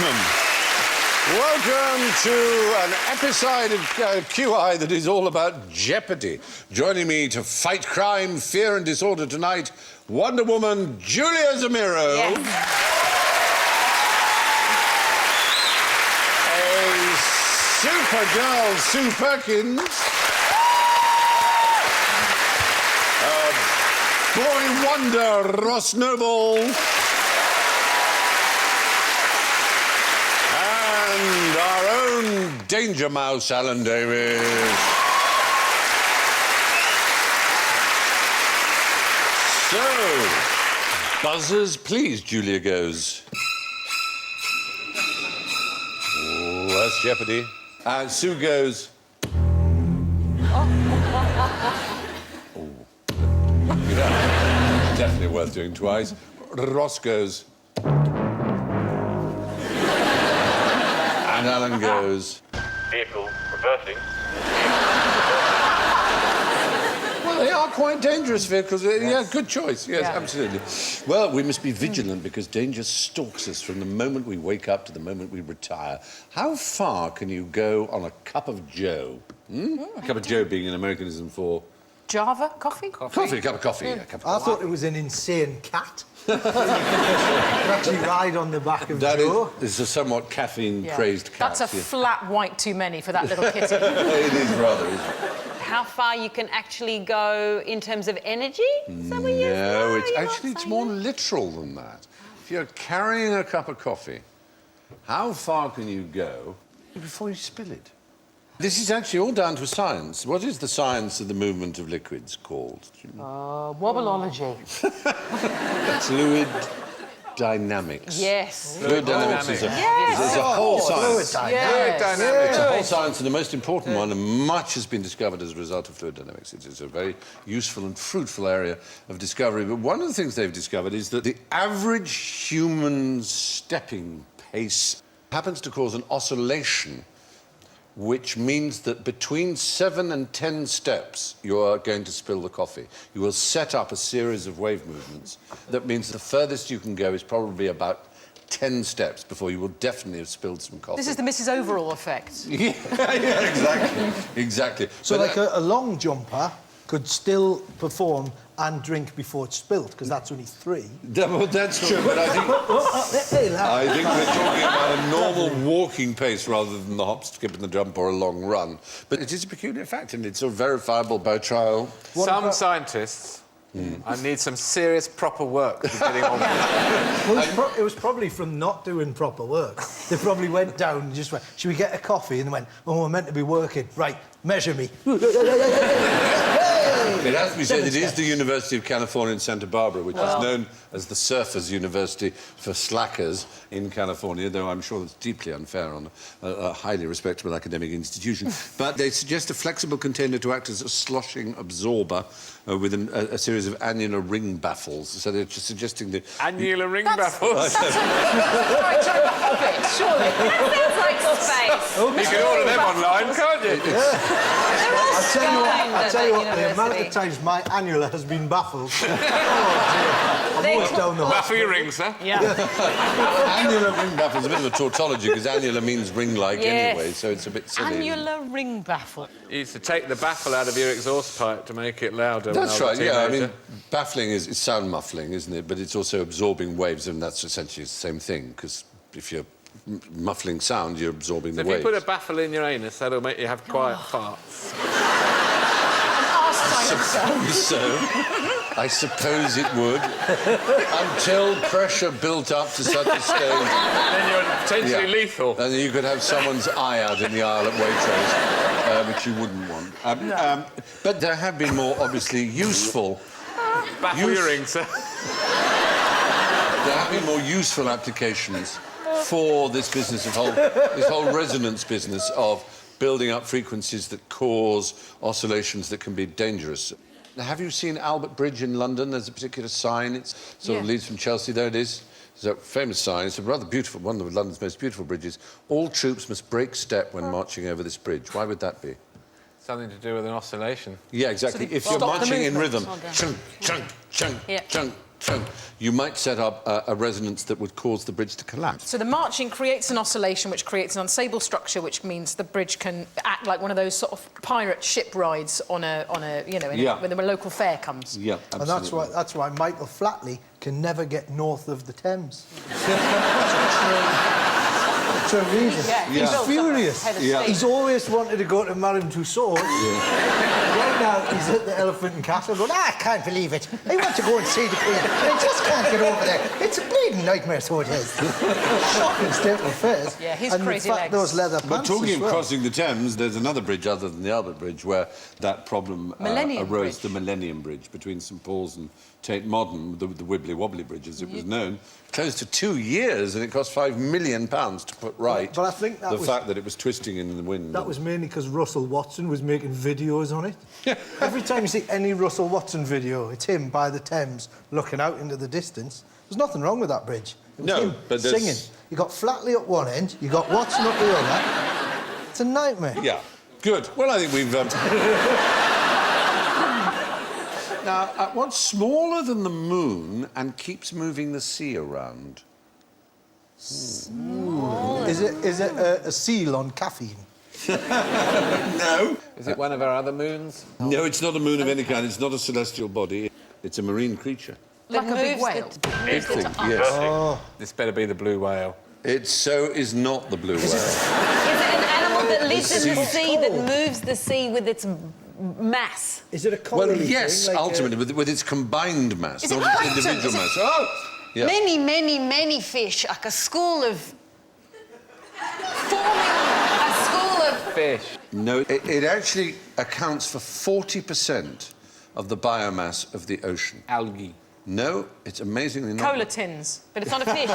Welcome to an episode of QI that is all about Jeopardy. Joining me to fight crime, fear and disorder tonight, Wonder Woman Julia Zemiro. Yes. Supergirl Sue Perkins. Boy Wonder Ross Noble. And our own Danger Mouse, Alan Davis. So, buzzers, please, Julia goes. Oh, that's Jeopardy. And Sue goes. Oh. Yeah, definitely worth doing twice. Ross goes. And Alan goes... Vehicle reversing. Well, they are quite dangerous vehicles. Yes. Yeah, good choice. Yes, yeah. Absolutely. Well, we must be vigilant because danger stalks us from the moment we wake up to the moment we retire. How far can you go on a cup of joe? A cup of joe being an Americanism for... Java? Coffee? Coffee, a cup of coffee. Yeah, a cup of I coffee. thought it was an insane cat. You could actually ride on the back of Joe. That is a somewhat caffeine-crazed cat. That's a flat white too many for that little kitty. It is rather, isn't it? How far you can actually go in terms of energy? Is that what you No, it's you're actually not it's more saying? literal than that. If you're carrying a cup of coffee, how far can you go before you spill it? This is actually all down to science. What is the science of the movement of liquids called? Wobbleology. Fluid dynamics. Yes. Fluid dynamics is a, Yes. is a whole Fluid science. dynamics. It's a whole science, and the most important one, and much has been discovered as a result of fluid dynamics. It is a very useful and fruitful area of discovery. But one of the things they've discovered is that the average human stepping pace happens to cause an oscillation, which means that between 7 and 10 steps, you are going to spill the coffee. You will set up a series of wave movements. That means the furthest you can go is probably about 10 steps before you will definitely have spilled some coffee. This is the Mrs. Overall effect. Yeah, exactly. Exactly. So, But, like a long jumper could still perform and drink before it's spilt, because that's only 3. well, that's true, but I think we're talking about a normal walking pace rather than the hop, skip and the jump or a long run. But it is a peculiar fact, and it's a verifiable by trial. Some scientists need some serious proper work for getting on with it. Well, it was probably from not doing proper work. They probably went down and just went, should we get a coffee? And they went, oh, we're meant to be working. Right, measure me. It has to be said, it is the University of California in Santa Barbara, which is known as the Surfers University for slackers in California, though I'm sure that's deeply unfair on a highly respectable academic institution. But they suggest a flexible container to act as a sloshing absorber with a series of annular ring baffles. So they're just suggesting that... Annular ring baffles? That's a right type of hobbit, surely. That sounds like space. You can order them online, can't you? They're all I'll tell you what, the amount of university. times my annular has been baffled. Oh, dear. I'm always down the Baffle your rings, sir. Yeah. Annular ring baffle is a bit of a tautology, because annular means ring-like Yes. anyway, so it's a bit silly. Annular ring baffle. You used to take the baffle out of your exhaust pipe to make it louder. That's when I was right, a yeah. I teenager. mean, baffling is sound muffling, isn't it? But it's also absorbing waves, and that's essentially the same thing, because if you're muffling sound, you're absorbing So the if waves. you put a baffle in your anus, that'll make you have quiet farts. I suppose it would. Until pressure built up to such a stage. Then you're potentially lethal. And you could have someone's eye out in the aisle at Waitrose, which you wouldn't want. But there have been more obviously useful... Baffle your rings, sir. There have been more useful applications for this business of this whole resonance business of building up frequencies that cause oscillations that can be dangerous. Have you seen Albert Bridge in London? There's a particular sign. It sort of leads from Chelsea. There it is. It's a famous sign. It's a rather beautiful, one of London's most beautiful bridges. All troops must break step when marching over this bridge. Why would that be? Something to do with an oscillation. Yeah, exactly. So if you're stop the marching in movement. rhythm, chunk, chunk, chunk, Yeah. chunk, you might set up a resonance that would cause the bridge to collapse. So the marching creates an oscillation, which creates an unstable structure, which means the bridge can act like one of those sort of pirate ship rides on a you know, when the local fair comes. Yeah, absolutely. And that's why Michael Flatley can never get north of the Thames. That's a reason. Yeah, He's furious. Yeah. He's always wanted to go to Madame Tussauds. Right now, he's at the Elephant and Castle going, I can't believe it. I want to go and see the Queen. I just can't get over there. It's a bleeding nightmare, so it is. Shocking state of affairs. Yeah, his and crazy in fact, legs. those leather But pants talking as of well. crossing the Thames, there's another bridge other than the Albert Bridge where that problem Millennium arose, Bridge. the Millennium Bridge between St Paul's and Tate Modern, the Wibbly-Wobbly Bridge as it was known, closed for 2 years and it cost £5 million to put right But I think that the was- fact that it was twisting in the wind. That was mainly because Russell Watson was making videos on it. Every time you see any Russell Watson video, it's him by the Thames looking out into the distance. There's nothing wrong with that bridge. It was No, him but there's- singing. You got Flatley at one end, you got Watson up the other. It's a nightmare. Yeah, good. Well, I think we've... Now, what's smaller than the moon and keeps moving the sea around? Is it a seal on caffeine? No. Is it one of our other moons? No, it's not a moon of any kind. It's not a celestial body. It's a marine creature. Like a big moves whale. Big thing, yes. This better be the blue whale. It so is not the blue whale. Is it an animal that lives in the sea sea that moves the sea with its mass? Is it a Well, colony yes, thing? Like ultimately, with its combined mass, Is it not its plankton? individual Is it- mass. Oh! Yeah. Many fish, like a school of... forming a school of... Fish. No, it actually accounts for 40% of the biomass of the ocean. Algae. No, it's amazingly not. Cola tins. But it's not a fish.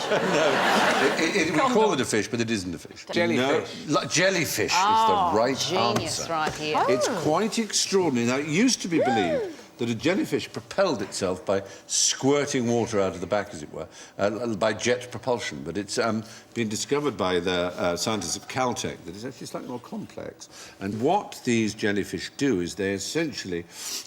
We call it a fish, but it isn't a fish. Jellyfish. No, jellyfish is the right Genius answer. right here. It's quite extraordinary. Now, it used to be believed that a jellyfish propelled itself by squirting water out of the back, as it were, by jet propulsion. But it's been discovered by the scientists at Caltech that it's actually slightly more complex. And what these jellyfish do is they essentially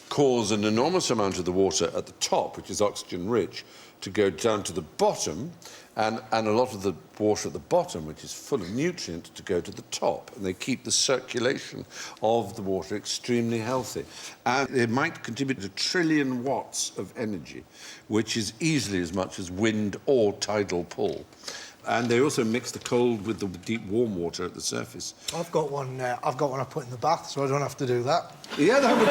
cause an enormous amount of the water at the top, which is oxygen-rich, to go down to the bottom, and a lot of the water at the bottom, which is full of nutrients, to go to the top. And they keep the circulation of the water extremely healthy. And they might contribute 1 trillion watts of energy, which is easily as much as wind or tidal pull. And they also mix the cold with the deep warm water at the surface. I've got one I put in the bath, so I don't have to do that. Yeah, that would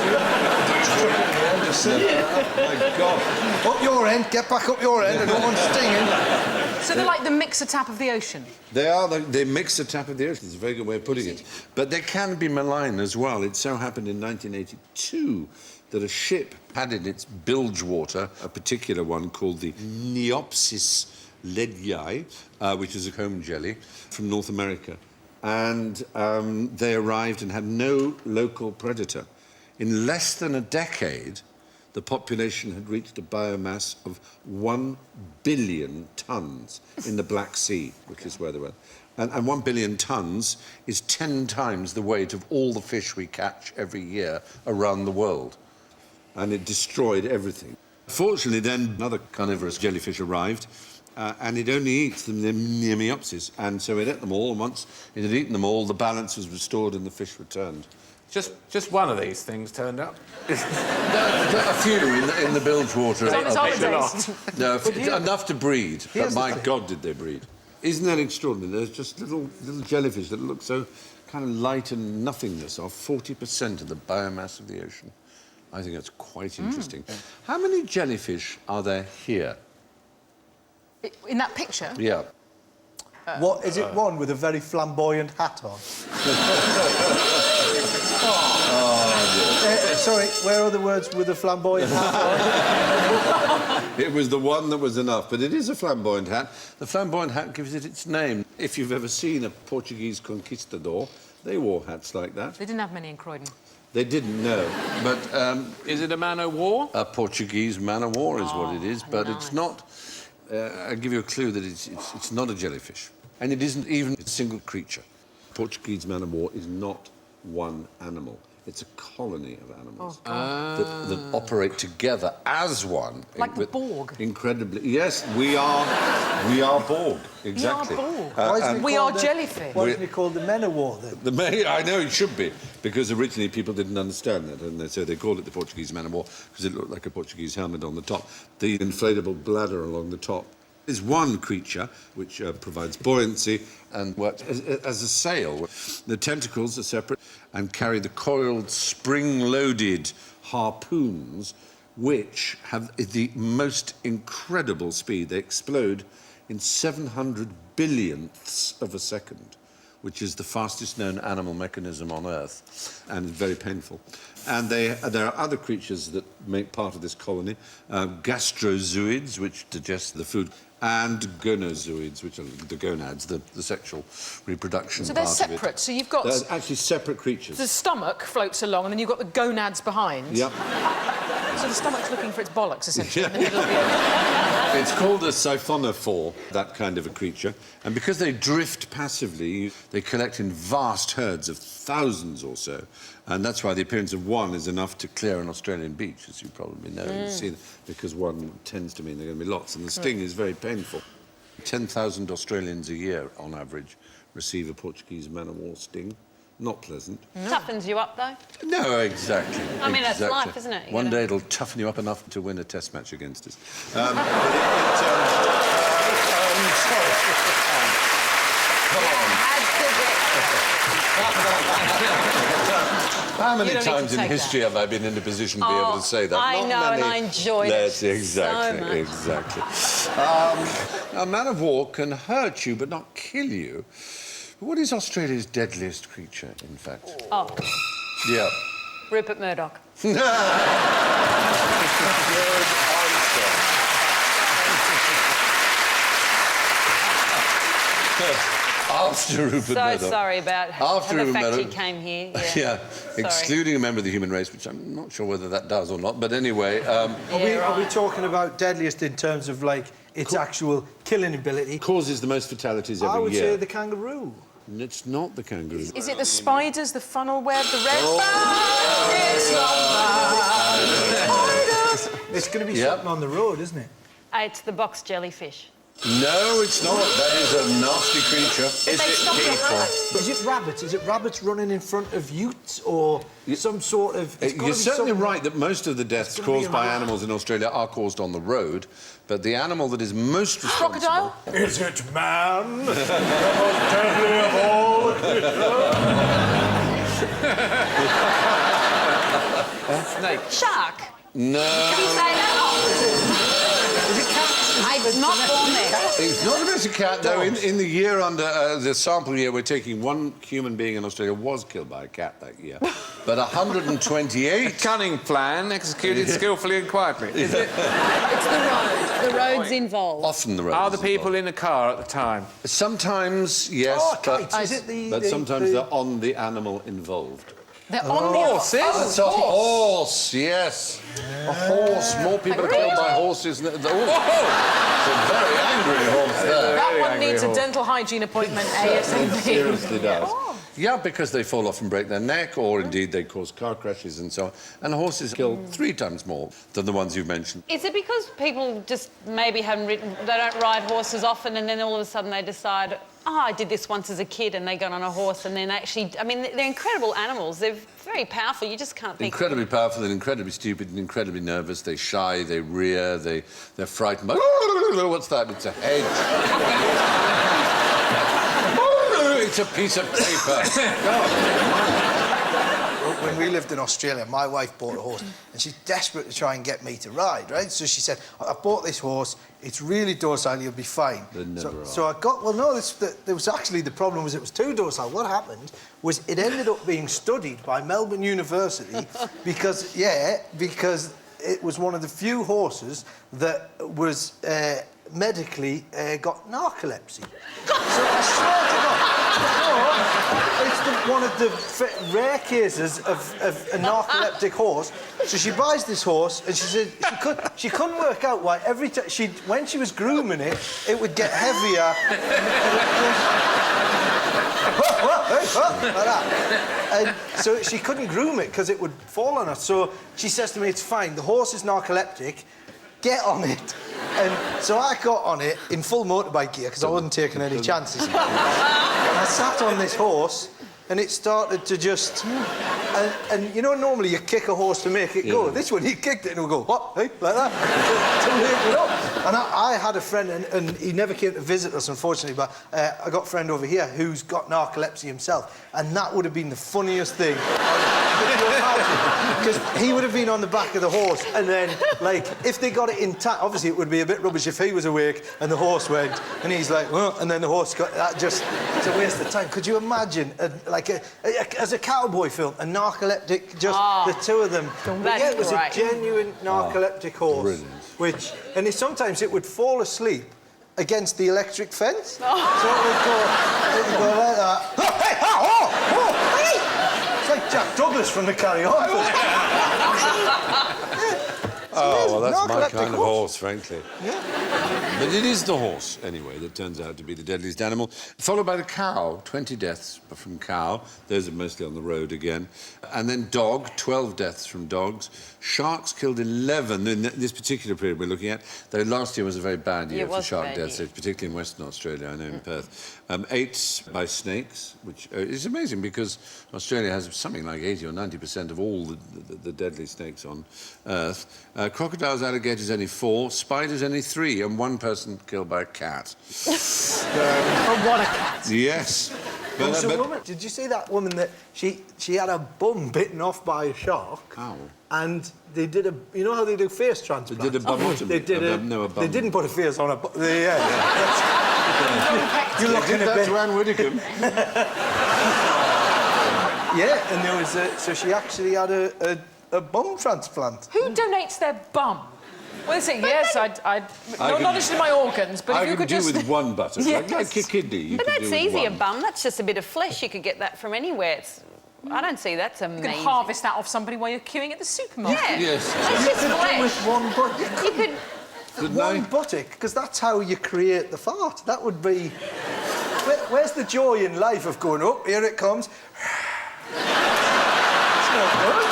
My God. Up your end, get back up your end, I don't want stinging. So they're like the mixer tap of the ocean. They mix the tap of the ocean. It's a very good way of putting it. But they can be malign as well. It so happened in 1982 that a ship had in its bilge water a particular one called the Neopsis ledii, which is a comb jelly from North America. And they arrived and had no local predator. In less than a decade, the population had reached a biomass of 1 billion tonnes in the Black Sea, which is where they were. And 1 billion tonnes is 10 times the weight of all the fish we catch every year around the world. And it destroyed everything. Fortunately, then, another carnivorous jellyfish arrived, and it only eats the Nemeopsis, and so it ate them all, and once it had eaten them all, the balance was restored and the fish returned. Just one of these things turned up. A few in the bilge water. It's on his holidays. No, enough to breed, but Here's the my thing. God, did they breed. Isn't that extraordinary? There's just little jellyfish that look so kind of light and nothingness are 40% of the biomass of the ocean. I think that's quite interesting. How many jellyfish are there here? In that picture? Yeah. What is it? One with a very flamboyant hat on. Sorry, where are the words with a flamboyant hat on? It was the one that was enough, but it is a flamboyant hat. The flamboyant hat gives it its name. If you've ever seen a Portuguese conquistador, they wore hats like that. They didn't have many in Croydon. They didn't know, but Is it a man o' war? a Portuguese man of war is what it is, but it's not. I'll give you a clue that it's not a jellyfish, and it isn't even a single creature. Portuguese man of war is not one animal. It's a colony of animals that operate together as one. Like the Borg. Incredibly. Yes, we are Borg. Exactly. We are Borg. Why isn't it We called are jellyfish. Why isn't it called the Men of War, then? I know it should be, because originally people didn't understand that, and so they called it the Portuguese man of war because it looked like a Portuguese helmet on the top. The inflatable bladder along the top is one creature which provides buoyancy and works as a sail. The tentacles are separate and carry the coiled, spring-loaded harpoons, which have the most incredible speed. They explode in 700 billionths of a second, which is the fastest known animal mechanism on Earth, and very painful. And there are other creatures that make part of this colony, gastrozooids, which digest the food, and gonozoids, which are the gonads, the sexual reproduction So part they're of it. separate. So you've got They're actually separate creatures. the stomach floats along, and then you've got the gonads behind. Yep. So the stomach's looking for its bollocks, essentially, in the middle of the It's called a siphonophore, that kind of a creature. And because they drift passively, they collect in vast herds of thousands or so. And that's why the appearance of one is enough to clear an Australian beach, as you probably know. You've seen, because one tends to mean there are going to be lots. And the sting is very painful. 10,000 Australians a year, on average, receive a Portuguese man-of-war sting. Not pleasant. Toughens you up, though. No, exactly. I mean, that's exactly. life, isn't it? You One gotta- day it'll toughen you up enough to win a test match against us. Sorry. How many You don't need to times in take history have I been in a position to be able to say that? I Not know, and many. I enjoyed it That's so exactly, much. exactly. A man of war can hurt you but not kill you. What is Australia's deadliest creature, in fact? Oh, Yeah. Rupert Murdoch. Good answer. After Rupert So Murdoch. sorry about After the Rupert fact he Murdoch. came here. Yeah, Sorry. excluding a member of the human race, which I'm not sure whether that does or not, but anyway... Are we right. talking about deadliest in terms of, like, its actual killing ability? causes the most fatalities every I would year. say the kangaroo. It's not the kangaroo. Is it the spiders, the funnel web, the red It's going to be Yep. something on the road, isn't it? It's the box jellyfish. No, it's not. That is a nasty creature. Is it people? Is it rabbits? Is it rabbits running in front of utes or some sort of... it's gotta You're be certainly something- right that most of the deaths gonna be caused by a rat. animals in Australia are caused on the road, but the animal that is most responsible... crocodile? Is it man? The most deadly of all Snake. Shark. No, Can you say that? I'm not born there. it's not a bit of cat, though. In the year under the sample year we're taking, one human being in Australia was killed by a cat that year. But 128... Cunning plan, executed skillfully and quietly. Is it? It's the road. The road's involved. Often the road. Are the people in the car at the time? Sometimes, yes, Oh, but, kites. Is it the... but sometimes they're on the animal involved. They're on the Horses? It's a horse, yes. A horse. More people are killed by horses than... It's a very angry horse there. That one angry needs a horse. dental hygiene appointment ASAP. Seriously does. Yeah, because they fall off and break their neck, or indeed they cause car crashes and so on. And horses kill 3 times more than the ones you've mentioned. Is it because people just maybe haven't ridden... They don't ride horses often and then all of a sudden they decide, oh, I did this once as a kid, and they got on a horse and then actually... I mean, they're incredible animals. They're very powerful. You just can't think... Incredibly powerful and incredibly stupid and incredibly nervous. They shy, they rear, they're frightened. What's that? It's a hedge. It's a piece of paper. When we lived in Australia, my wife bought a horse, and she's desperate to try and get me to ride, right? So she said, I bought this horse, it's really docile, you'll be fine. They never are. So I got... Well, no, there was actually... The problem was it was too docile. What happened was it ended up being studied by Melbourne University because it was one of the few horses that was medically got narcolepsy. So I swear to God... It's one of the rare cases of a narcoleptic horse. So she buys this horse, and she said she couldn't work out why every time when she was grooming it, it would get heavier. like that. And so she couldn't groom it because it would fall on her. So she says to me, it's fine, the horse is narcoleptic, get on it. And so I got on it in full motorbike gear because I wasn't taking any chances. And I sat on this horse and it started to just... And you know, normally you kick a horse to make it go. This one, he kicked it and it would go, what? Hey, like that, to wake it up. And I had a friend, and he never came to visit us, unfortunately, but I got a friend over here who's got narcolepsy himself, and that would have been the funniest thing. Because he would have been on the back of the horse, and then, like, if they got it intact, obviously it would be a bit rubbish if he was awake and the horse went, and he's like, oh, and then the horse got... That just... It's a waste of time. Could you imagine, as a cowboy film, a narcoleptic, just the two of them. But yeah, it was a genuine narcoleptic horse. Brilliant. Which, and sometimes it would fall asleep against the electric fence. So it would go like that. Oh, hey, hey! It's like Jack Douglas from the Carry On. Oh, well, that's my kind of horse, frankly. Yeah. But it is the horse, anyway, that turns out to be the deadliest animal. Followed by the cow, 20 deaths from cow. Those are mostly on the road again. And then dog, 12 deaths from dogs. Sharks killed 11 in this particular period we're looking at. Though last year was a very bad year for shark deaths, particularly in Western Australia, I know in Perth. 8 by snakes, which is amazing because Australia has something like 80 or 90% of all the deadly snakes on Earth. Crocodiles, alligators, only 4. Spiders, only 3. And 1 person killed by a cat. What a cat. Yes. But, did you see that woman that she had her bum bitten off by a shark? Ow. And they did a... You know how they do face transplants? They did a bum. They did a... No, a bum. They didn't put a face on a... You're looking at That's Anne Widdecombe. Yeah, and there was a... So she actually had a bum transplant. Who donates their bum? Well, they say, yes, not necessarily my organs, but if you could just... I can do with one buttock, Yes. like a kidney. But that's easy, a bum. That's just a bit of flesh. You could get that from anywhere. I don't see that's You amazing. can harvest that off somebody while you're queuing at the supermarket. Yeah. Yes. It's just flesh. With one buttock. You could... One buttock, because that's how you create the fart. That would be... Where's the joy in life of going, oh, here it comes. It's not good.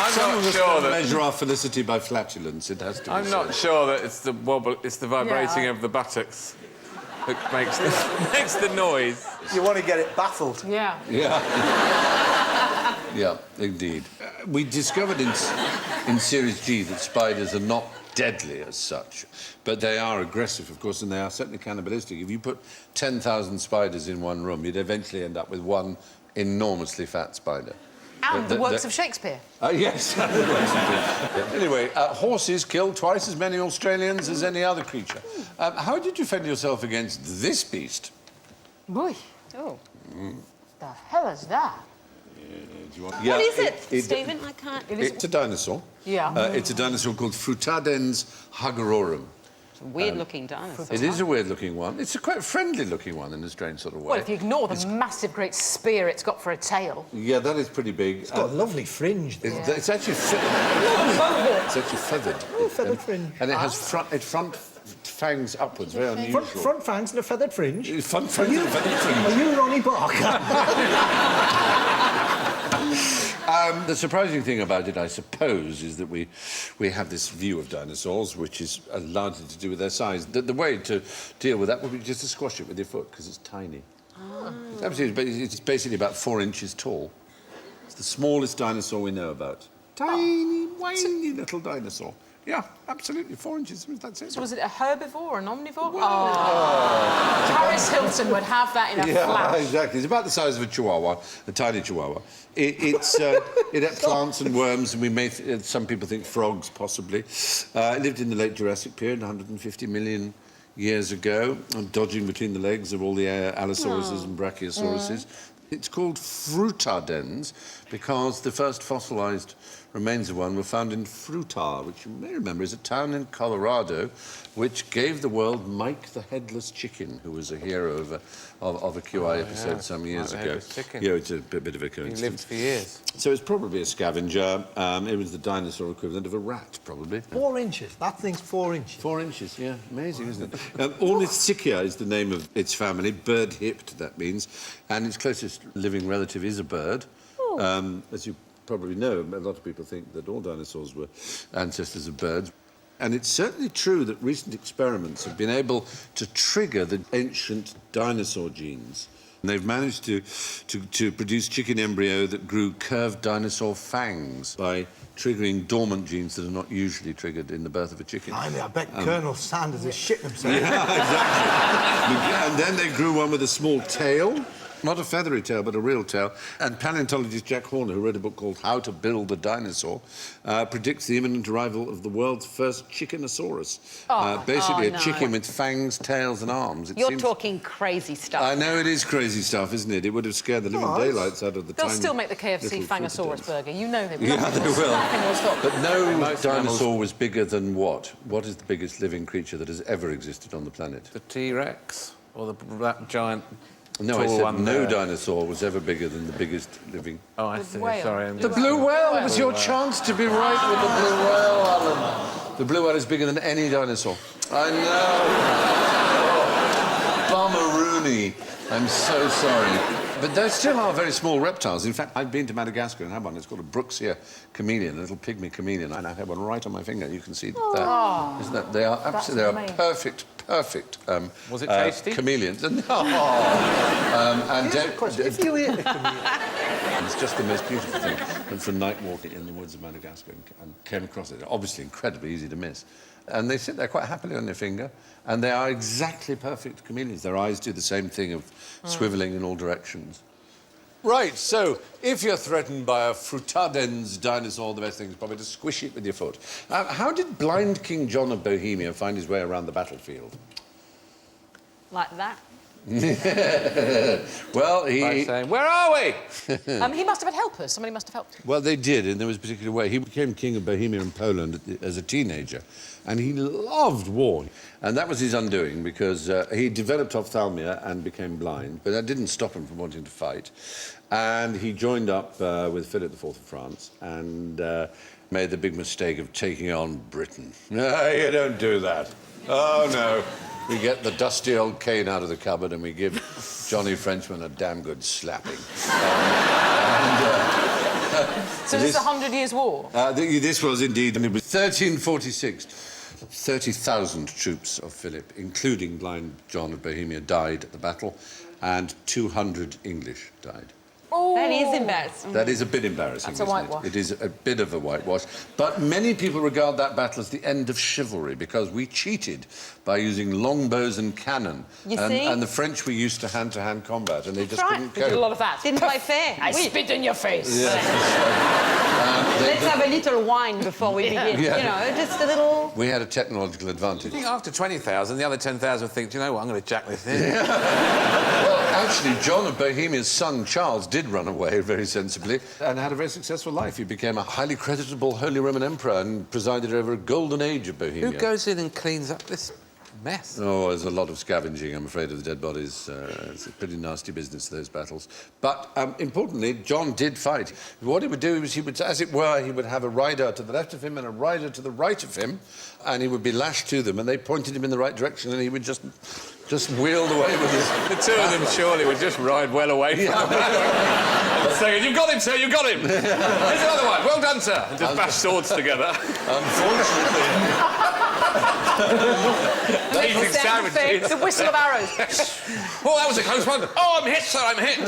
I'm not sure that... measure our felicity by flatulence, it has to be I'm not sure that it's the wobble, it's the vibrating of the buttocks that makes the noise. You want to get it baffled. Yeah. Yeah. Yeah, indeed. We discovered in Series G that spiders are not deadly as such, but they are aggressive, of course, and they are certainly cannibalistic. If you put 10,000 spiders in one room, you'd eventually end up with one enormously fat spider. And the works of Shakespeare. Yes. Anyway, horses killed twice as many Australians as any other creature. How did you defend yourself against this beast? Boy. Oh. The hell is that? What is it, Stephen? I can't... It's a dinosaur. Yeah. It's a dinosaur called Frutadens hagarorum. It's a weird-looking dinosaur. It is a weird-looking one. It's a quite friendly-looking one in a strange sort of way. Well, if you ignore the massive, great spear it's got for a tail. Yeah, that is pretty big. It's got a lovely fringe. It's actually feathered. Oh, feathered fringe. And it has front fangs upwards, very unusual. Front fangs and a feathered fringe. Front fangs and a feathered fringe. Are you Ronnie Barker? The surprising thing about it, I suppose, is that we have this view of dinosaurs, which is largely to do with their size. The way to deal with that would be just to squash it with your foot, because it's tiny. Oh. It's absolutely, it's basically about 4 inches tall. It's the smallest dinosaur we know about. Tiny, whiny little dinosaur. Yeah, absolutely, 4 inches, that's it. So was it a herbivore or an omnivore? Oh. Paris Hilton would have that in a flash. Yeah, exactly. It's about the size of a chihuahua, a tiny chihuahua. It had plants and worms, and we may... some people think frogs, possibly. It lived in the late Jurassic period, 150 million years ago, dodging between the legs of all the Allosauruses and Brachiosauruses. It's called Frutadens because the first fossilised remains of one were found in Fruita, which you may remember is a town in Colorado, which gave the world Mike the Headless Chicken, who was a hero of a QI episode some years Mike the ago. Headless Chicken. Yeah, it's a bit of a He coincidence. lived for years. So it's probably a scavenger. It was the dinosaur equivalent of a rat, probably. 4 inches. That thing's 4 inches. 4 inches, yeah. Amazing, isn't it? Ornithischia is the name of its family. Bird-hipped, that means. And its closest living relative is a bird. As you probably know, a lot of people think that all dinosaurs were ancestors of birds. And it's certainly true that recent experiments have been able to trigger the ancient dinosaur genes. And they've managed to produce chicken embryo that grew curved dinosaur fangs by triggering dormant genes that are not usually triggered in the birth of a chicken. I bet Colonel Sanders is shitting himself. Yeah, exactly. And then they grew one with a small tail. Not a feathery tail, but a real tail. And paleontologist Jack Horner, who wrote a book called How to Build a Dinosaur, predicts the imminent arrival of the world's first chickenosaurus. Basically a chicken with fangs, tails and arms. You're talking crazy stuff. I know it is crazy stuff, isn't it? It would have scared the living daylights out of the They'll tiny still make the KFC little Fangosaurus fruitadens. burger. You know they will. Yeah, they will. Nothing will stop. But no Most dinosaur was bigger than what? What is the biggest living creature that has ever existed on the planet? The T-Rex? Or that giant... No, I tall said one no there. dinosaur was ever bigger than the biggest living. Oh, I see. whale. Sorry. The blue whale! It was your chance to be right with the blue whale, Alan. The blue whale is bigger than any dinosaur. I know. Bummeroony. I'm so sorry. But there still are very small reptiles. In fact, I've been to Madagascar and had one. It's called a Brooksia chameleon, a little pygmy chameleon. And I have one right on my finger. You can see that. Isn't that? They are absolutely. They are amazing. perfect. Was it tasty? Chameleons. And If you eat a chameleon... it's just the most beautiful thing. Went for a night walk in the woods of Madagascar and came across it. Obviously incredibly easy to miss. And they sit there quite happily on their finger, and they are exactly perfect chameleons. Their eyes do the same thing of swivelling in all directions. Right, so if you're threatened by a frutadens dinosaur, the best thing is probably to squish it with your foot. How did blind King John of Bohemia find his way around the battlefield? Like that. Well, By saying, where are we? He must have had helpers. Somebody must have helped him. Well, they did, in there was a particular way. He became king of Bohemia and Poland as a teenager, and he loved war. And that was his undoing, because he developed ophthalmia and became blind, but that didn't stop him from wanting to fight. And he joined up with Philip IV of France and made the big mistake of taking on Britain. No, you don't do that. Oh, no. We get the dusty old cane out of the cupboard and we give Johnny Frenchman a damn good slapping. So this is 100 Years' War? This was indeed, and it was 1346. 30,000 troops of Philip, including blind John of Bohemia, died at the battle, and 200 English died. Oh. That is embarrassing. That is a bit embarrassing, That's a isn't whitewash. it? It is a bit of a whitewash. But many people regard that battle as the end of chivalry because we cheated by using longbows and cannon. You see? And the French were used to hand-to-hand combat, and they just right. couldn't We did a cope. lot of that. Didn't play fair. I spit in your face. Let's have a little wine before we begin. Yeah. You know, just a little... We had a technological advantage. I think after 20,000, the other 10,000 think, do you know what, I'm going to jack this in. Well, actually, John of Bohemia's son, Charles, did run away very sensibly and had a very successful life. He became a highly creditable Holy Roman Emperor and presided over a golden age of Bohemia. Who goes in and cleans up this mess? Oh, there's a lot of scavenging, I'm afraid, of the dead bodies. It's a pretty nasty business, those battles. But, importantly, John did fight. What he would do is he would, as it were, he would have a rider to the left of him and a rider to the right of him, and he would be lashed to them, and they pointed him in the right direction, and he would just wheeled away with his... The two of them surely would just ride well away from him. Saying, you've got him, sir, you've got him. Here's another one. Well done, sir. And just bash swords together. Unfortunately... Eating sandwiches. The whistle of arrows. Oh, that was a close one. Oh, I'm hit, sir, I'm hit.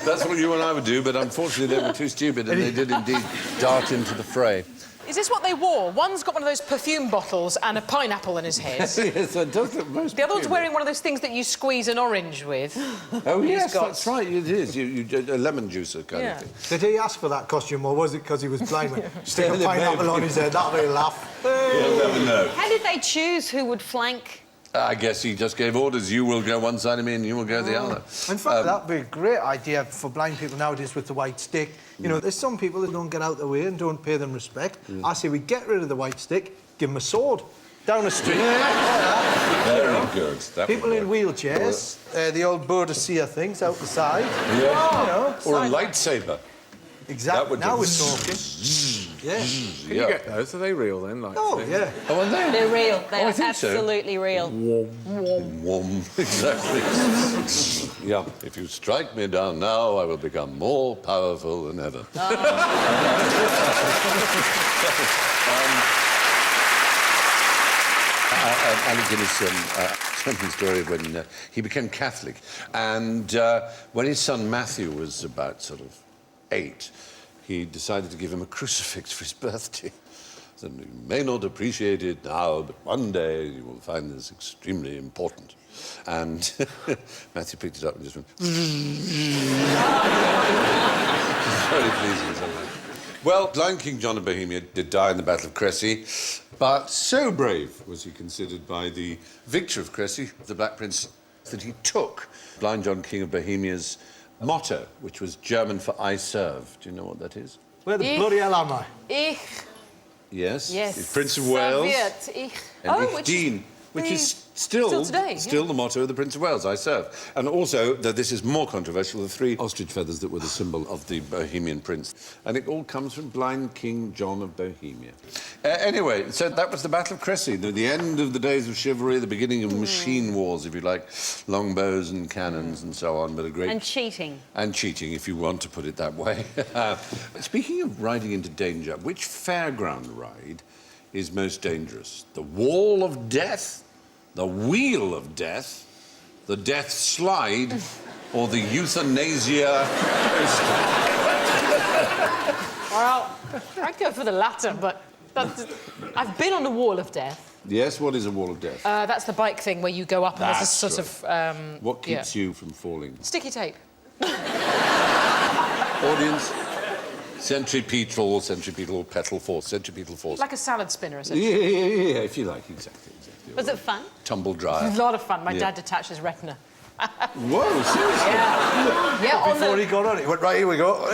That's what you and I would do, but unfortunately they were too stupid and they did indeed dart into the fray. Is this what they wore? One's got one of those perfume bottles and a pineapple in his head. Yes, it does look most The other one's peculiar. wearing one of those things that you squeeze an orange with. Oh, yes, got- that's right, it is. A lemon juicer kind Yeah. of thing. Did he ask for that costume, or was it because he was blind? Stick a pineapple on his head, that'll be a laugh. You'll never know. How did they choose who would flank I guess he just gave orders. You will go one side of me and you will go the other. In fact, that'd be a great idea for blind people nowadays with the white stick. You know, there's some people that don't get out of the way and don't pay them respect. I say we get rid of the white stick, give them a sword. Down the street. Very good. That People in wheelchairs, the old border seer things out the side. Yeah. You know, Or a lightsaber. exactly. Now we're talking. Yeah. Can you get those? Are they real then? Like, Oh, yeah. Oh, and they? They're real. They I are think so. absolutely real. Wom. Exactly. Yeah. If you strike me down now, I will become more powerful than ever. Alec Guinness told me a story when he became Catholic, and when his son Matthew was about sort of 8, he decided to give him a crucifix for his birthday. So you may not appreciate it now, but one day you will find this extremely important. And Matthew picked it up and just went... Very pleasing something. Well, blind King John of Bohemia did die in the Battle of Crécy, but so brave was he considered by the victor of Crécy, the Black Prince, that he took blind John King of Bohemia's motto, which was German for I serve. Do you know what that is? Where the bloody hell am I? Ich. Yes. Yes. It's Prince of Wales. Serviert. Ich. And Ich which dien, which is still today, yeah. the motto of the Prince of Wales, I serve. And also, though this is more controversial, the 3 ostrich feathers that were the symbol of the Bohemian prince. And it all comes from blind King John of Bohemia. Anyway, so that was the Battle of Crécy, the end of the days of chivalry, the beginning of machine wars, if you like, longbows and cannons and so on, but a great... And cheating. And cheating, if you want to put it that way. Speaking of riding into danger, which fairground ride is most dangerous? The Wall of Death, the Wheel of Death, the Death Slide, or the Euthanasia Coaster? Well, I'd go for the latter, but I've been on the Wall of Death. Yes, what is a Wall of Death? That's the bike thing where you go up and there's a That's sort of... What keeps you from falling? Sticky tape. Audience? Centripetal petal force, centripetal force. Like a salad spinner, essentially. Yeah, if you like, exactly. Was it fun? Tumble dryer. A lot of fun. My Yeah. dad detached his retina. Whoa, seriously? Yeah, on Before the... he got on it, he went, right, here we go. He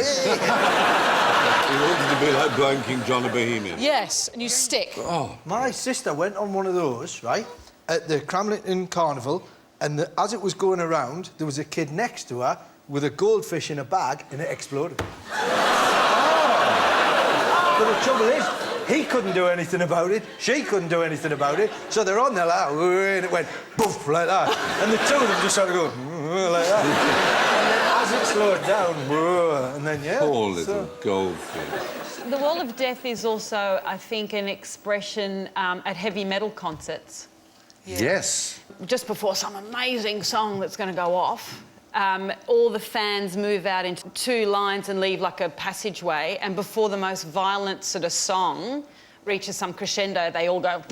wanted to be like blind King John of Bohemia. Yes, and you stick. Oh, My sister went on one of those, right, at the Cramlington Carnival, and as it was going around, there was a kid next to her with a goldfish in a bag, and it exploded. But the trouble is, he couldn't do anything about it, she couldn't do anything about it, so they're on there like, and it went poof, like that. And the two of them just started going, like that. And then as it slowed down, and then, yeah. poor little goldfish. The Wall of Death is also, I think, an expression at heavy metal concerts. Yes. Just before some amazing song that's going to go off, all the fans move out into 2 lines and leave like a passageway, and before the most violent sort of song reaches some crescendo, they all go...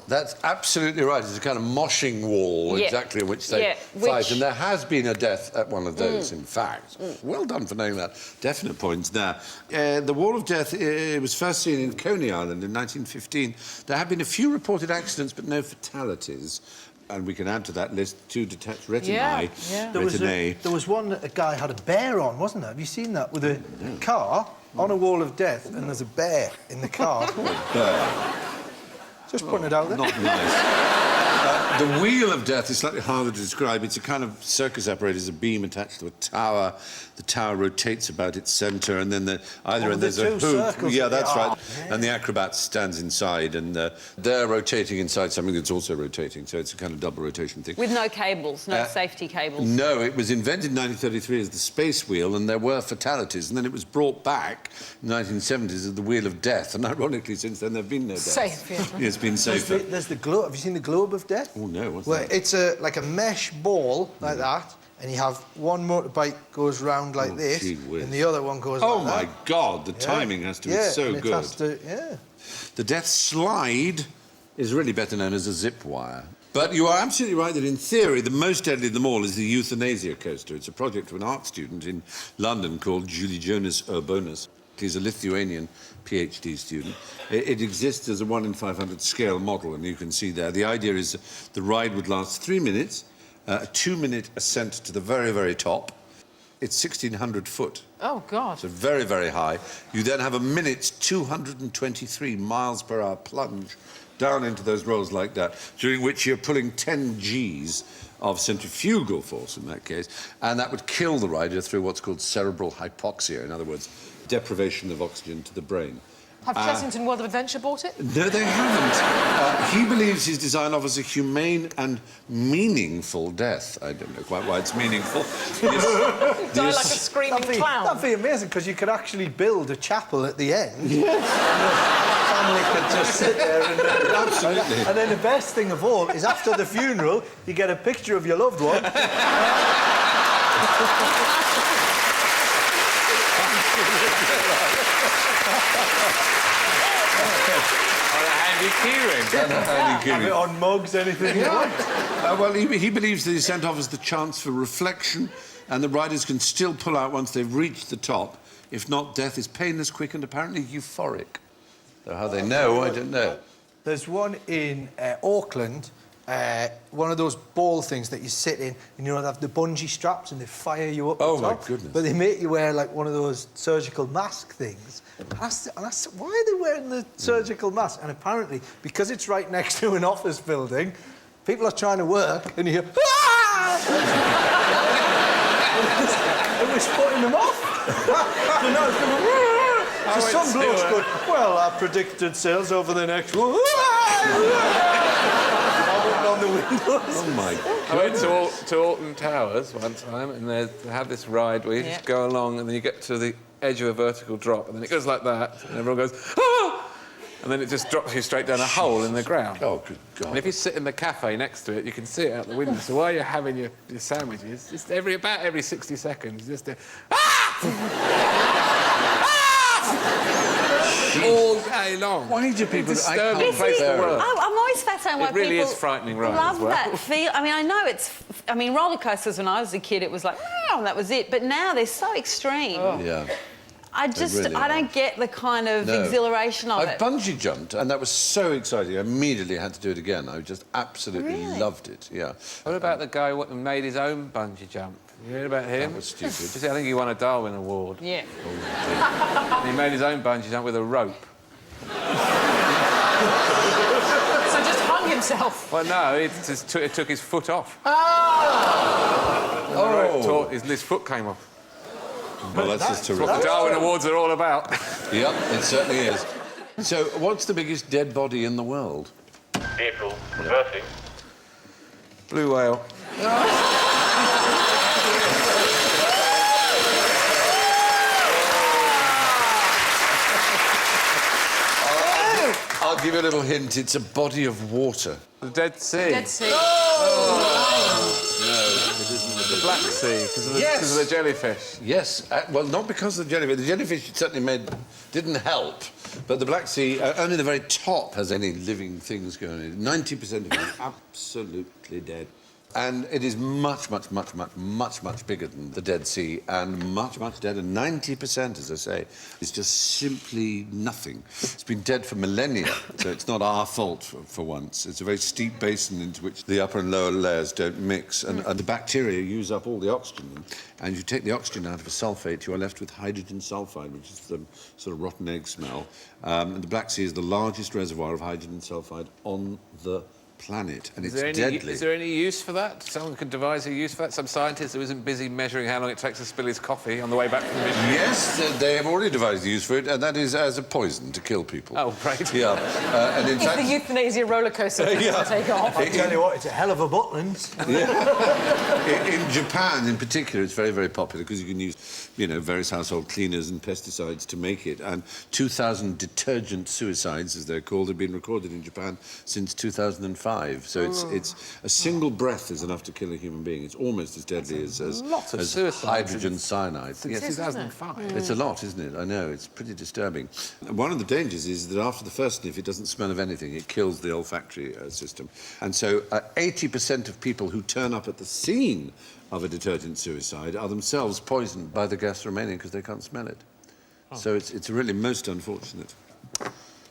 That's absolutely right. It's a kind of moshing wall, Yeah. exactly, in which they Yeah, fight. which- And there has been a death at one of those, in fact. Well done for knowing that. Definite points there. The Wall of Death was first seen in Coney Island in 1915. There have been a few reported accidents, but no fatalities. And we can add to that list 2 detached retinae. Yeah. There was one that a guy had a bear on, wasn't there? Have you seen that? With a car on a wall of death, and there's a bear in the car. Just putting it out there. Not nice. The Wheel of Death is slightly harder to describe. It's a kind of circus apparatus, a beam attached to a tower. The tower rotates about its centre, and then either end there's a 2 hoop. circles Yeah, that they that's are. right. Yeah. And the acrobat stands inside, and they're rotating inside something that's also rotating. So it's a kind of double rotation thing. With no cables, no safety cables. No, it was invented in 1933 as the Space Wheel, and there were fatalities. And then it was brought back in the 1970s as the Wheel of Death. And ironically, since then, there have been no deaths. Safe, yeah. It's been safer. There's the globe. Have you seen the globe of death? Oh, no, what's Well, that? it's like a mesh ball like that, and you have one motorbike goes round like this, gee whiz. and the other one goes Oh, like my that. God, the timing has to be so and it good. has to, yeah. The Death Slide is really better known as a zip wire. But you are absolutely right that, in theory, the most deadly of them all is the Euthanasia Coaster. It's a project of an art student in London called Julie Jonas Urbonus. He's a Lithuanian PhD student. It exists as a 1 in 500 scale model, and you can see there. The idea is the ride would last 3 minutes, a 2-minute ascent to the very, very top. It's 1,600 foot. Oh, God. So very, very high. You then have a minute's 223 miles per hour plunge down into those rolls like that, during which you're pulling 10 Gs of centrifugal force in that case, and that would kill the rider through what's called cerebral hypoxia, in other words, deprivation of oxygen to the brain. Have Chessington World of Adventure bought it? No, they haven't. He believes his design offers a humane and meaningful death. I don't know quite why it's meaningful. Die like a screaming clown. That'd be amazing, because you could actually build a chapel at the end. Yes. Family could just sit there and... Absolutely. And then the best thing of all is after the funeral, you get a picture of your loved one. Have it on mugs, anything you want. Well, he believes the descent offers the chance for reflection, and the riders can still pull out once they've reached the top. If not, death is painless, quick, and apparently euphoric. So how they know, I don't know. There's one in Auckland, one of those ball things that you sit in, and you know, they have the bungee straps and they fire you up the top. Oh, my goodness. But they make you wear, like, one of those surgical mask things. And I said, why are they wearing the surgical mask? And apparently, because it's right next to an office building, people are trying to work, and you hear, "Ah!" It was putting them off. You know, it's going, so some blokes go, well, I predicted sales over the next one. On the windows. Oh, my God. I went to Alton Towers one time, and they have this ride where you just go along, and then you get to the edge of a vertical drop, and then it goes like that, and everyone goes, ah! And then it just drops you straight down a hole in the ground. Oh, good God. And if you sit in the cafe next to it, you can see it out the window. So while you're having your sandwiches, just about every 60 seconds, just all day long. Why do people... Disturbing place to work. I'm always fascinated why It really people is frightening ride love as well. that feel. I mean, I know it's... I mean, roller coasters when I was a kid, it was like, oh, and that was it. But now they're so extreme. Oh. Yeah. I don't get the kind of exhilaration of I it. bungee jumped, and that was so exciting. I immediately had to do it again. I just absolutely loved it, yeah. What about the guy who made his own bungee jump? You heard about him? That was stupid. I think he won a Darwin Award. Yeah. He made his own bungee jump with a rope. So just hung himself? Well, no, it took his foot off. Oh! His foot came off. Well, that's just That's terrific. what the Darwin Awards are all about. Yep, it certainly is. So, what's the biggest dead body in the world? Vehicle reversing. Blue whale. I'll give you a little hint. It's a body of water. The Dead Sea. Dead Sea. The Black Sea, because of, Yes. the jellyfish. Yes, well, not because of the jellyfish. The jellyfish certainly didn't help, but the Black Sea, only the very top has any living things going in. 90% of it is absolutely dead. And it is much, much, much, much, much, much bigger than the Dead Sea, and much, much deader. 90%, as I say, is just simply nothing. It's been dead for millennia, so it's not our fault for once. It's a very steep basin into which the upper and lower layers don't mix, and the bacteria use up all the oxygen. And if you take the oxygen out of a sulfate, you are left with hydrogen sulfide, which is the sort of rotten egg smell. And the Black Sea is the largest reservoir of hydrogen sulfide on the planet, and it's deadly. Is there any use for that? Someone could devise a use for that? Some scientist who isn't busy measuring how long it takes to spill his coffee on the way back from the mission? Yes, they have already devised a use for it, and that is as a poison to kill people. Oh, right. Yeah, and in If fact... the euthanasia roller coaster doesn't take off. I tell you what, it's a hell of a Butlins. In Japan, in particular, it's very, very popular because you can use, you know, various household cleaners and pesticides to make it. And 2,000 detergent suicides, as they're called, have been recorded in Japan since 2005. So it's a single breath is enough to kill a human being. It's almost as deadly as hydrogen cyanide. Since 2005. It's a lot, isn't it? I know, it's pretty disturbing. One of the dangers is that after the first sniff, it doesn't smell of anything. It kills the olfactory system. And so 80% of people who turn up at the scene of a detergent suicide are themselves poisoned by the gas remaining because they can't smell it. So it's really most unfortunate.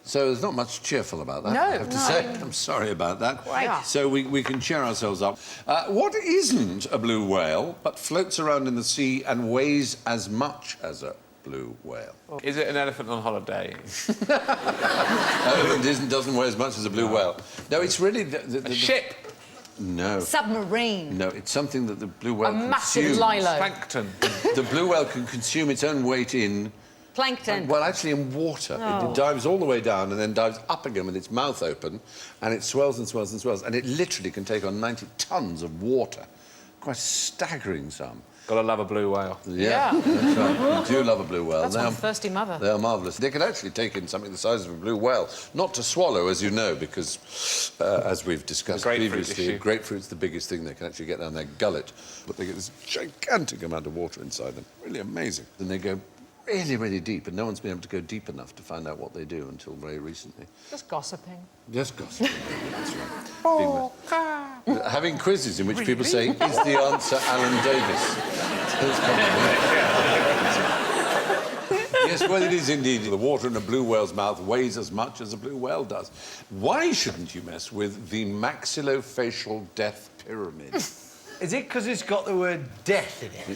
So there's not much cheerful about that, No, I have to no. say. I'm sorry about that. Right. So we can cheer ourselves up. What isn't a blue whale, but floats around in the sea and weighs as much as a blue whale? Is it an elephant on holiday? Elephant doesn't weigh as much as a blue whale. No, it's really... A ship? No. Submarine. No, it's something that the blue whale A consumes. massive lilo. Plankton? The blue whale can consume its own weight in... Plankton. Well, actually, in water. It dives all the way down and then dives up again with its mouth open, and it swells and swells and swells, and it literally can take on 90 tons of water. Quite a staggering sum. Gotta love a blue whale. Yeah, that's right. I do love a blue whale. That's one thirsty mother. They are marvellous. They can actually take in something the size of a blue whale, not to swallow, as you know, because, as we've discussed The grapefruit previously, issue. grapefruit's the biggest thing they can actually get down their gullet, but they get this gigantic amount of water inside them. Really amazing. And they go really, really deep, and no one's been able to go deep enough to find out what they do until very recently. Just gossiping. Just gossip. That's right. Having quizzes in which people say, is the answer Alan Davis? Yes, well, it is indeed. The water in a blue whale's mouth weighs as much as a blue whale does. Why shouldn't you mess with the maxillofacial death pyramid? Is it because it's got the word death in it?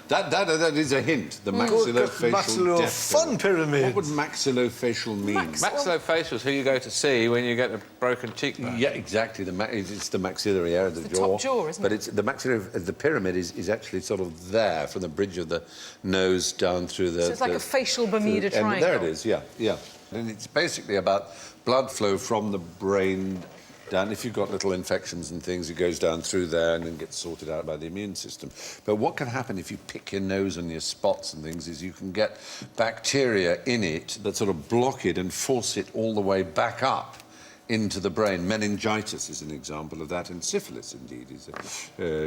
That is a hint. The maxillofacial death fun pyramid. What would maxillofacial mean? Maxillofacial is who you go to see when you get a broken cheekbone. Yeah, exactly. It's the maxillary area of the the jaw. top jaw, isn't but it? it's the maxillary. The pyramid is actually sort of there from the bridge of the nose down through the. So it's like a facial Bermuda and Triangle. there it is. Yeah, yeah. And it's basically about blood flow from the brain down. If you've got little infections and things, it goes down through there and then gets sorted out by the immune system. But what can happen if you pick your nose on your spots and things is you can get bacteria in it that sort of block it and force it all the way back up into the brain. Meningitis is an example of that, and syphilis, indeed, is a...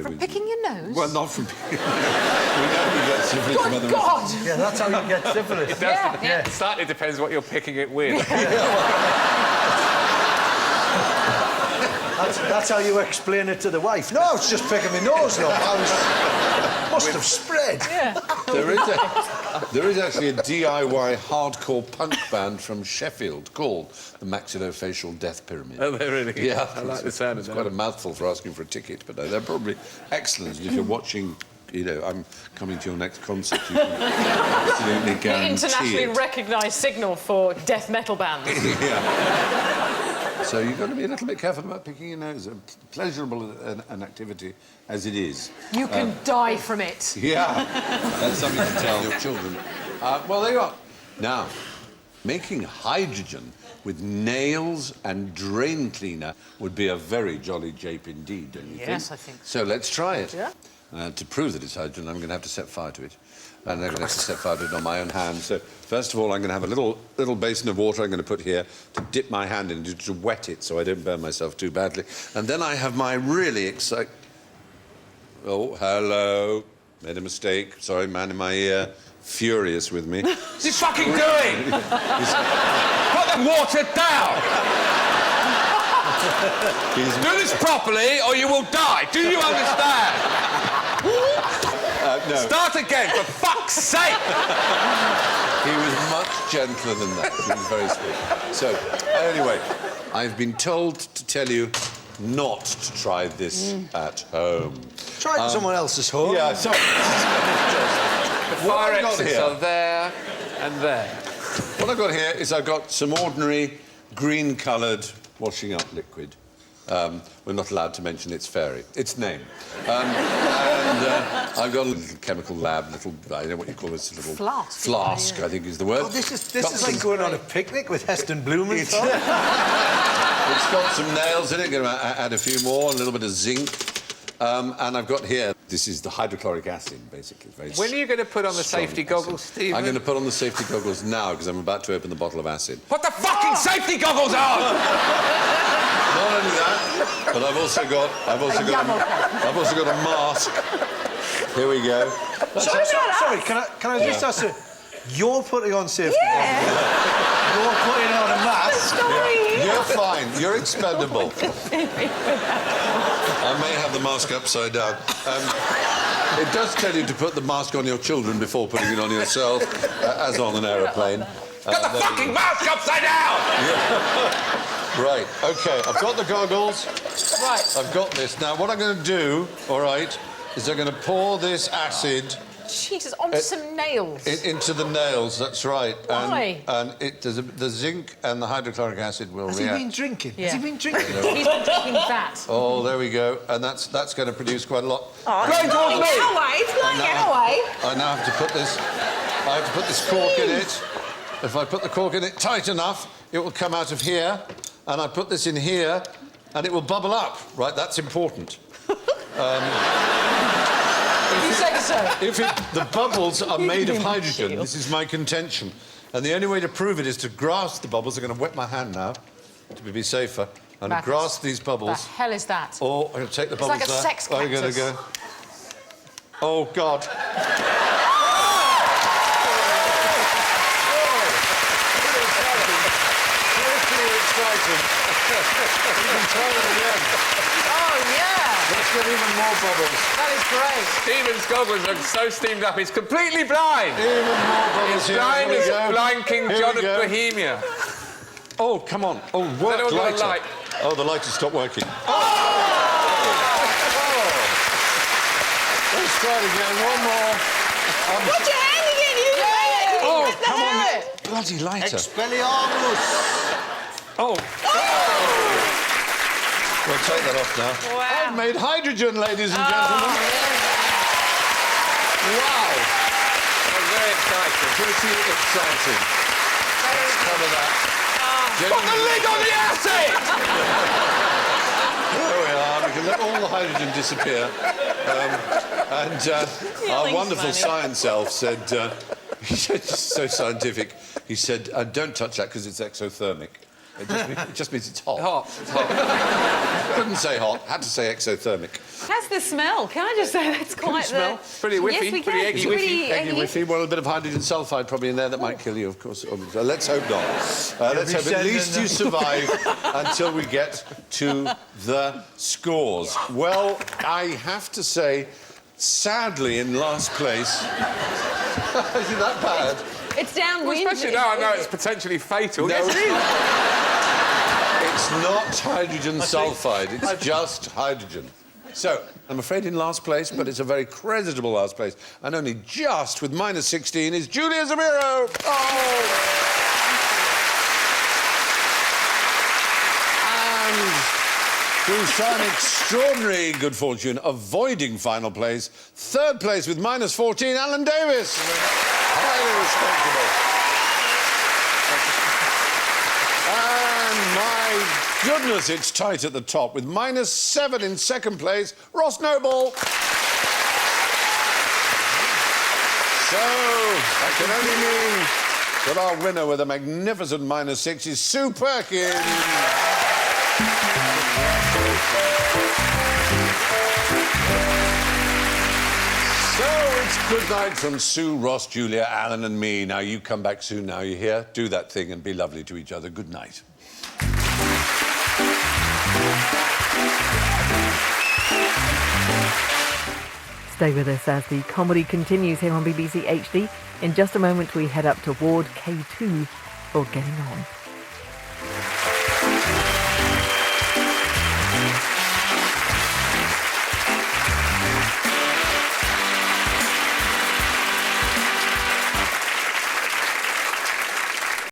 From picking your nose? Well, not from picking your nose. We know you get syphilis from other Good God! Yeah, that's how you get syphilis. It does. It slightly depends what you're picking it with. That's how you explain it to the wife. No, it's just picking my nose, look. Must have spread. Yeah. There is actually a DIY hardcore punk band from Sheffield called the Maxillofacial Death Pyramid. Oh, they really? Yeah. I like the sound of It's that. quite a mouthful for asking for a ticket, but they're probably excellent. And if you're watching, you know, I'm coming to your next concert, you can absolutely The guarantee internationally it. recognised signal for death metal bands. Yeah. So you've got to be a little bit careful about picking your nose. Pleasurable an activity as it is. You can die from it. Yeah, that's something to tell your children. Well, there you are. Now, making hydrogen with nails and drain cleaner would be a very jolly jape indeed, don't you think? Yes, I think so. So let's try it. Yeah. To prove that it's hydrogen, I'm going to have to set fire to it. And I'm going to have to set fire to it on my own hand. So, first of all, I'm going to have a little basin of water I'm going to put here to dip my hand in, to wet it so I don't burn myself too badly. And then I have my really exciting... Oh, hello. Made a mistake. Sorry, man in my ear. Furious with me. What's he fucking doing? Put the water down! Do this properly or you will die. Do you understand? No. Start again, for fuck's sake! He was much gentler than that. He was very sweet. So, anyway, I've been told to tell you not to try this at home. Try it at someone else's home. Yeah, sorry. The fire I've got exits here- are there and there. What I've got here is I've got some ordinary green-coloured washing up liquid. We're not allowed to mention its name. And I've got a little chemical lab, I don't know what you call this, little... Flask. Flask, Yeah. I think is the word. Oh, this Got is like some- going on a picnic with Heston Blumenthal. It's got some nails in it, going to add a few more, a little bit of zinc. And I've got here, this is the hydrochloric acid, basically. Very When are you going to put on the strong safety acid. goggles, Stephen? I'm going to put on the safety goggles now, because I'm about to open the bottle of acid. Put the fucking safety goggles on! Not only that, but I've also got a mask. Here we go. Sorry, can I just ask you? You're putting on safety goggles. You're putting on a mask. You're fine. You're expendable. I may have the mask upside down. It does tell you to put the mask on your children before putting it on yourself, as on an aeroplane. Got the fucking mask upside down! Yeah. Right, OK, I've got the goggles. Right. I've got this. Now, what I'm going to do, all right, is I'm going to pour this acid... Jesus, on some nails. Into the nails, that's right. Why? And the zinc and the hydrochloric acid will Has react. he been drinking? Yeah. Has he been drinking? He's been drinking that. Oh, there we go. And that's going to produce quite a lot. Oh, it's flying away. It's flying away. I now have to put this... I have to put this cork in it. If I put the cork in it tight enough, it will come out of here. And I put this in here, and it will bubble up. Right, that's important. If you say so. The bubbles are made of hydrogen. This is my contention. And the only way to prove it is to grasp the bubbles. I'm going to wet my hand now to be safer. I'm going to grasp these bubbles. The hell is that? Or I'm going to take the bubbles like a there. sex Oh, you're going to cactus. go. Oh, God. Oh, yeah. Let's get even more bubbles. That is great. Stephen's goggles are so steamed up, he's completely blind. Even more bubbles He's here. blind Here we as go. blind King Here John we of go. Bohemia. Oh, come on. Oh, work all got a lighter. light? Oh, the light has stopped working. Oh! Let's try it again. One more. Put your hand again, you Oh, come on. Bloody lighter. Expelliarmus! Oh. We'll take that off now. Wow. I've made hydrogen, ladies and gentlemen. Wow. That's very exciting. Pretty exciting. Let's cover that. Put the lid on the acid! There we are. We can let all the hydrogen disappear. Our wonderful science elf said, he said, so scientific, he said, don't touch that because it's exothermic. It just means it's hot. It's hot. Couldn't say hot, had to say exothermic. How's the smell? Can I just say that's quite smell? Pretty whiffy, Yes, we pretty can. eggy It's whiffy. pretty Eggy whiffy, well, a bit of hydrogen sulfide probably in there that might kill you, of course. So let's hope not. Let's hope at least you survive until we get to the scores. Well, I have to say, sadly, in last place... Is it that bad? It's downwind. Especially now I know it's potentially fatal. No, Yes, it is. It's not hydrogen sulfide, it's just hydrogen. So, I'm afraid in last place, but it's a very creditable last place. And only just with minus 16 is Julia Zemiro. Oh! And through some extraordinary good fortune, avoiding final place, third place with minus 14, Alan Davis. Highly respectable. And my goodness, it's tight at the top with minus 7 in second place, Ross Noble. So, that can only mean that our winner with a magnificent minus 6 is Sue Perkins. So it's good night from Sue, Ross, Julia, Alan and me. Now, you come back soon now, you hear? Do that thing and be lovely to each other. Good night. Stay with us as the comedy continues here on BBC HD. In just a moment, we head up to Ward K2 for Getting On.